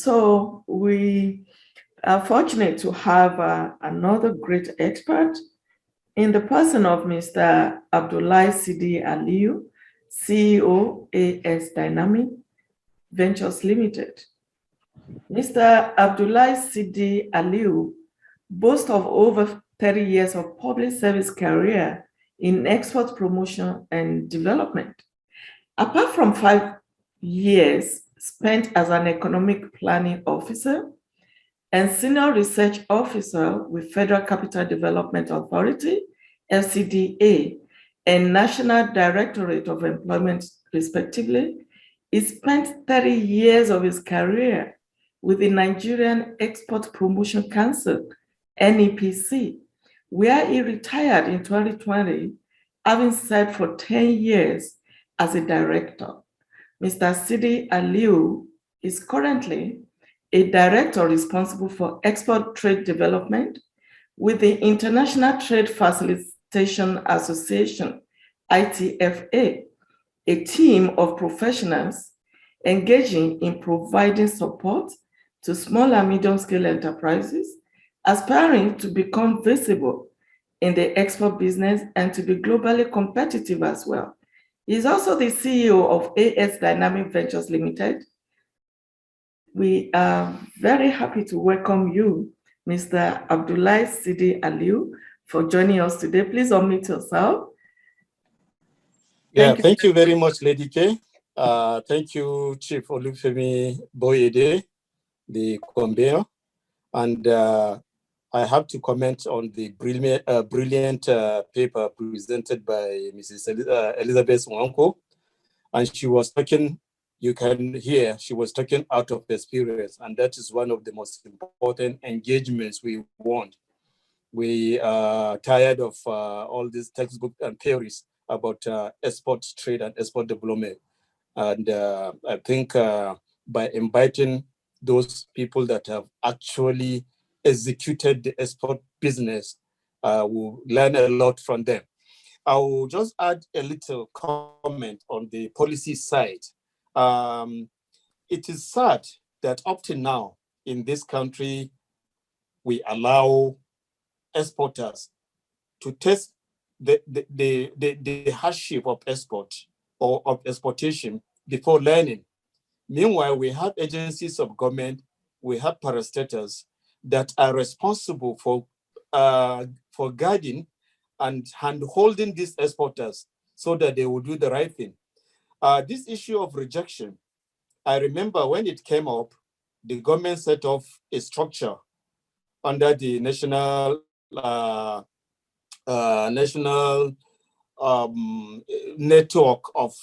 So we are fortunate to have another great expert in the person of Mr. Abdullahi Sidi Aliyu, CEO, AS Dynamic Ventures Limited. Mr. Abdullahi Sidi Aliyu boasts of over 30 years of public service career in export promotion and development. Apart from 5 years spent as an economic planning officer and senior research officer with Federal Capital Development Authority, FCDA, and National Directorate of Employment, respectively, he spent 30 years of his career with the Nigerian Export Promotion Council, NEPC, where he retired in 2020, having served for 10 years as a director. Mr. Sidi Aliyu is currently a director responsible for export trade development with the International Trade Facilitation Association, ITFA, a team of professionals engaging in providing support to small and medium-scale enterprises aspiring to become visible in the export business and to be globally competitive as well. He's also the CEO of AS Dynamic Ventures Limited. We are very happy to welcome you, Mr. Abdullahi Sidi Aliyu, for joining us today. Please unmute yourself. Thank you very much, Lady K. Thank you, Chief Olufemi Boyede, the convener. And I have to comment on the brilliant paper presented by Mrs. Elizabeth Nwanko. And she was talking, you can hear, she was talking out of experience. And that is one of the most important engagements we want. We are tired of all these textbooks and theories about export trade and export development. And I think by inviting those people that have actually executed the export business, we'll learn a lot from them. I will just add a little comment on the policy side. It is sad that up to now in this country, we allow exporters to test the hardship of export or of exportation before learning. Meanwhile, we have agencies of government, we have parastatals that are responsible for guiding and hand-holding these exporters so that they will do the right thing. This issue of rejection, I remember when it came up, the government set off a structure under the national network of,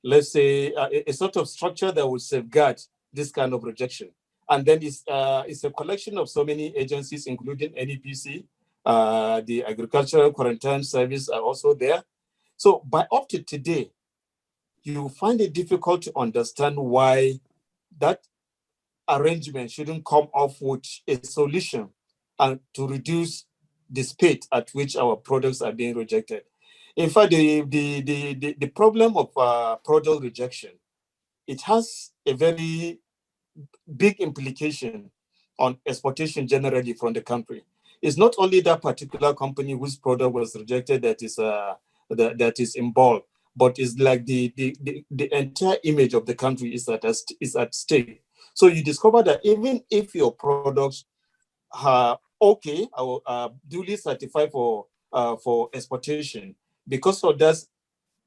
let's say, a sort of structure that will safeguard this kind of rejection. And then it's a collection of so many agencies, including NEPC, the Agricultural Quarantine Service are also there. So by up to today, you find it difficult to understand why that arrangement shouldn't come off with a solution and to reduce the speed at which our products are being rejected. In fact, the problem of product rejection, it has a very big implication on exportation generally from the country. It's not only that particular company whose product was rejected that is involved, but it's like the entire image of the country is at stake. So you discover that even if your products are okay, duly certified for exportation, because of that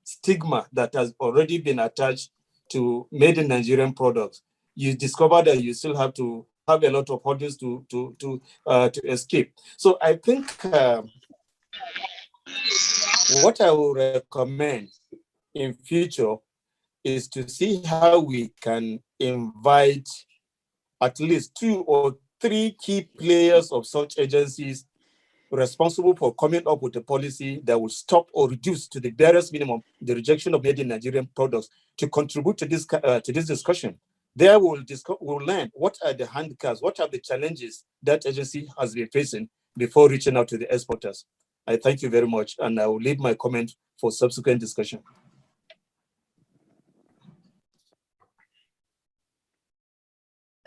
stigma that has already been attached to made in Nigerian products, you discover that you still have to have a lot of hurdles to escape. So I think what I would recommend in future is to see how we can invite at least 2 or 3 key players of such agencies responsible for coming up with a policy that will stop or reduce to the barest minimum the rejection of made in Nigerian products to contribute to this discussion. There we'll learn what are the handicaps, what are the challenges that agency has been facing before reaching out to the exporters. I thank you very much, and I will leave my comment for subsequent discussion.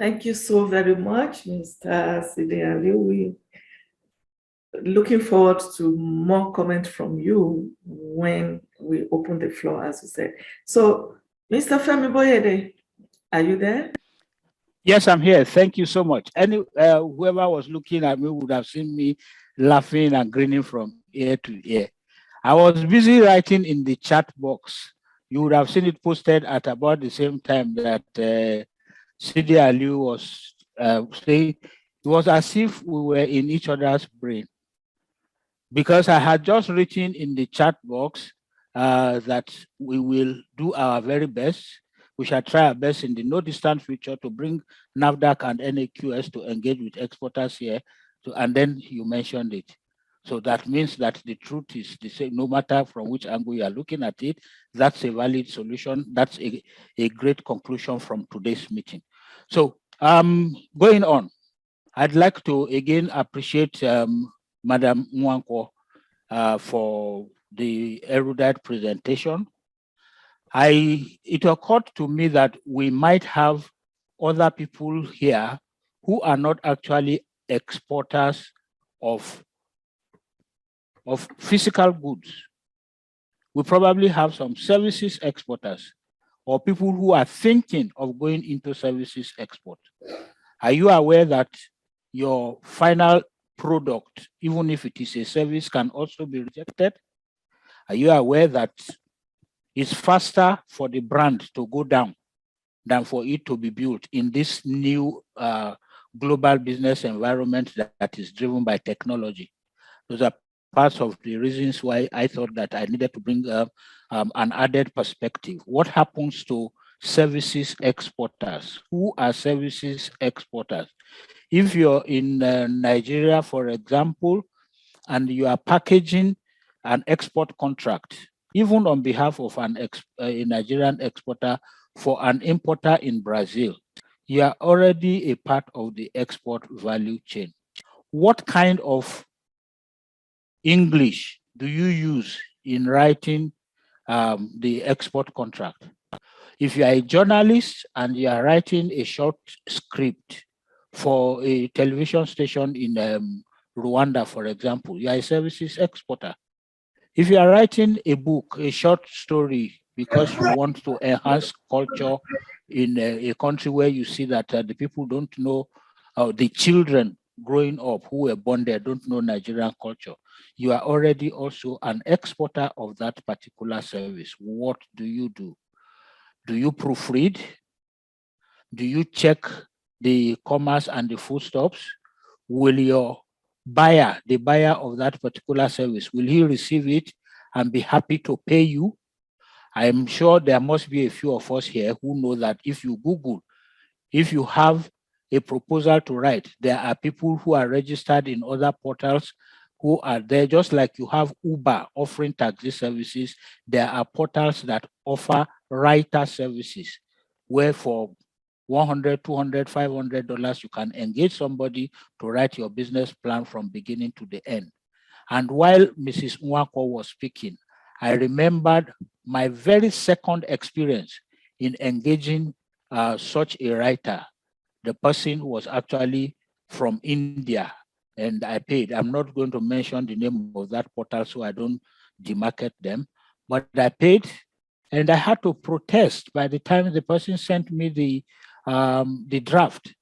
Thank you so very much, Mr. Sidi Aliyu. We looking forward to more comments from you when we open the floor, as you said. So, Mr. Femi Boyede, are you there? Yes, I'm here. Thank you so much. Whoever was looking at me would have seen me laughing and grinning from ear to ear. I was busy writing in the chat box. You would have seen it posted at about the same time that Sidi Aliyu was saying. It was as if we were in each other's brain, because I had just written in the chat box that we will do our very best. We shall try our best in the no distant future to bring NAFDAC and NAQS to engage with exporters here. And then you mentioned it. So that means that the truth is the same, no matter from which angle you are looking at it. That's a valid solution. That's a great conclusion from today's meeting. So going on, I'd like to again appreciate Madam Nwankwo for the erudite presentation. It occurred to me that we might have other people here who are not actually exporters of physical goods. We probably have some services exporters or people who are thinking of going into services export. Are you aware that your final product, even if it is a service, can also be rejected? Are you aware that it's faster for the brand to go down than for it to be built in this new global business environment that is driven by technology? Those are parts of the reasons why I thought that I needed to bring up an added perspective. What happens to services exporters? Who are services exporters? If you're in Nigeria, for example, and you are packaging an export contract, even on behalf of a Nigerian exporter for an importer in Brazil, you are already a part of the export value chain. What kind of English do you use in writing the export contract? If you are a journalist and you are writing a short script for a television station in Rwanda, for example, you are a services exporter. If you are writing a book, a short story, because you want to enhance culture in a country where you see that the people don't know, the children growing up who were born there don't know Nigerian culture, you are already also an exporter of that particular service. What do you do? Do you proofread? Do you check the commas and the full stops? Will your buyer, the buyer of that particular service, will he receive it and be happy to pay you? I'm sure there must be a few of us here who know that if you Google, if you have a proposal to write, there are people who are registered in other portals who are there, just like you have Uber offering taxi services. There are portals that offer writer services, where for $100, $200, $500, you can engage somebody to write your business plan from beginning to the end. And while Mrs. Nwankwo was speaking, I remembered my very second experience in engaging such a writer. The person was actually from India, and I paid. I'm not going to mention the name of that portal so I don't demarket them, but I paid, and I had to protest by the time the person sent me the draft,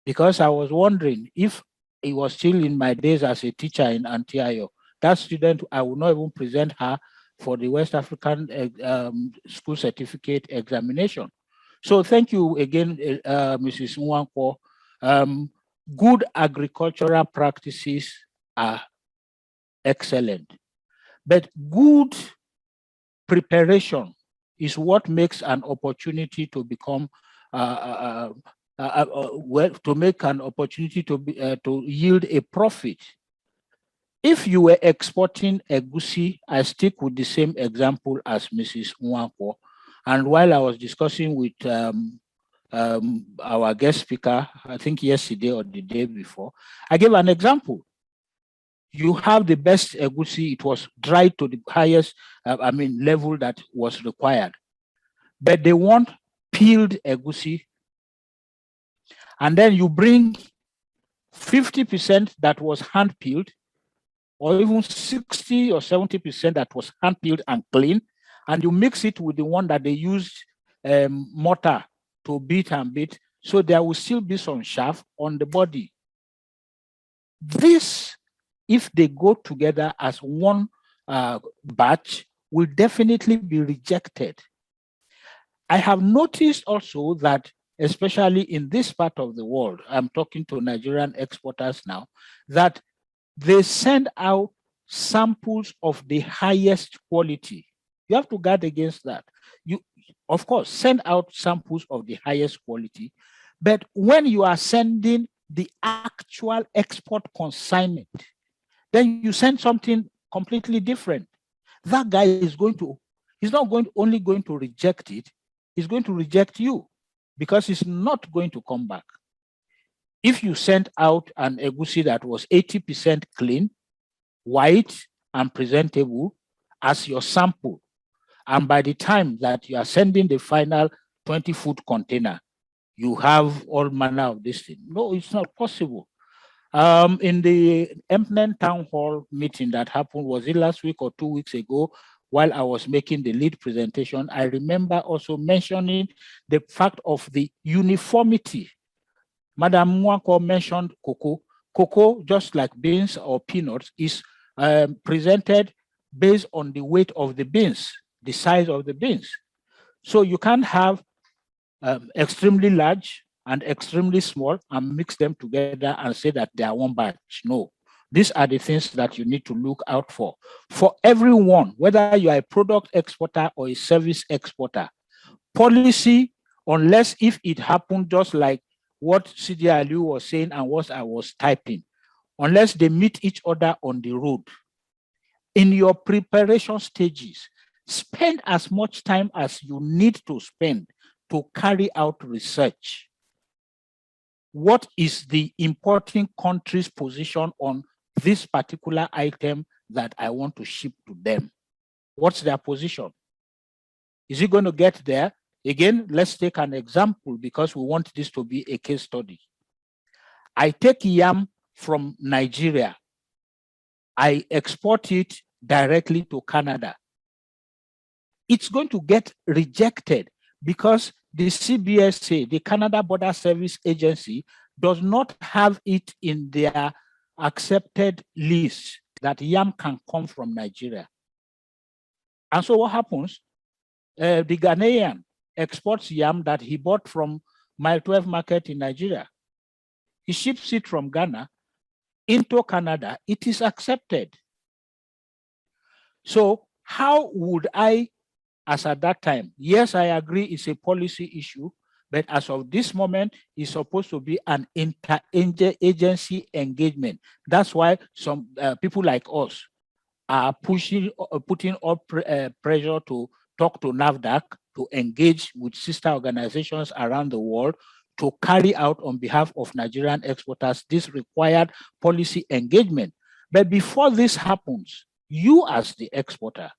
because I was wondering if it was still in my days as a teacher in Antioch. That student, I would not even present her for the West African school certificate examination. So thank you again, Mrs. Nwankwo. Good agricultural practices are excellent, but good preparation is what makes an opportunity to become to make an opportunity to yield a profit. If you were exporting egusi, I stick with the same example as Mrs. Nwankwo. And while I was discussing with our guest speaker, I think yesterday or the day before, I gave an example. You have the best egusi, it was dried to the highest, level that was required. But they want peeled egusi. and then you bring 50% that was hand peeled, or even 60 or 70% that was hand peeled and clean, and you mix it with the one that they used mortar to beat and beat, so there will still be some chaff on the body. This, if they go together as one batch, will definitely be rejected. I have noticed also that, especially in this part of the world, I'm talking to Nigerian exporters now, that they send out samples of the highest quality. You have to guard against that. You, of course, send out samples of the highest quality, but when you are sending the actual export consignment, then you send something completely different. That guy is he's not only going to reject it, he's going to reject you because it's not going to come back. If you sent out an egusi that was 80% clean, white, and presentable as your sample, and by the time that you are sending the final 20-foot container, you have all manner of this thing. No, it's not possible. In the Empnen Town Hall meeting that happened, was it last week or 2 weeks ago, while I was making the lead presentation, I remember also mentioning the fact of the uniformity. Madam Mwako mentioned cocoa. Cocoa, just like beans or peanuts, is presented based on the weight of the beans, the size of the beans. So you can't have extremely large and extremely small and mix them together and say that they are one batch. No, these are the things that you need to look out for. For everyone, whether you are a product exporter or a service exporter, policy, unless if it happened just like what Sidi Aliyu was saying and what I was typing, unless they meet each other on the road, in your preparation stages, spend as much time as you need to spend to carry out research. What is the importing country's position on this particular item that I want to ship to them? What's their position? Is it going to get there? Again, let's take an example because we want this to be a case study. I take yam from Nigeria. I export it directly to Canada. It's going to get rejected because the CBSA, the Canada Border Service Agency, does not have it in their accepted list that yam can come from Nigeria. And so what happens? The Ghanaian exports yam that he bought from Mile 12 Market in Nigeria. He ships it from Ghana into Canada. It is accepted. So how would I, as at that time, yes, I agree it's a policy issue, but as of this moment, it's supposed to be an interagency engagement. That's why some people like us are putting up pressure to talk to NAFDAC, to engage with sister organizations around the world to carry out on behalf of Nigerian exporters this required policy engagement. But before this happens, you as the exporter,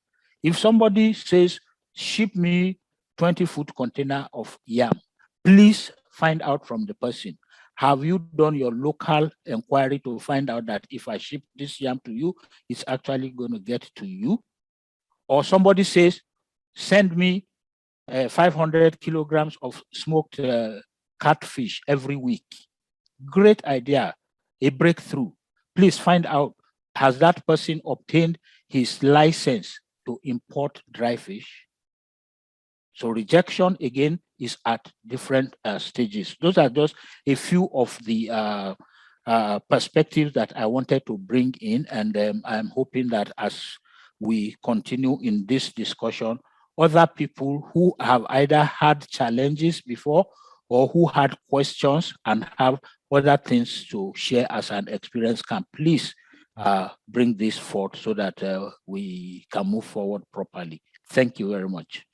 if somebody says, ship me 20-foot container of yam, please find out from the person, have you done your local inquiry to find out that if I ship this yam to you, it's actually going to get to you? Or somebody says, send me 500 kilograms of smoked catfish every week. Great idea, a breakthrough. Please find out, has that person obtained his license to import dry fish? So rejection, again, is at different stages. Those are just a few of the perspectives that I wanted to bring in, and I'm hoping that as we continue in this discussion, other people who have either had challenges before or who had questions and have other things to share as an experience can please bring this forth so that we can move forward properly. Thank you very much.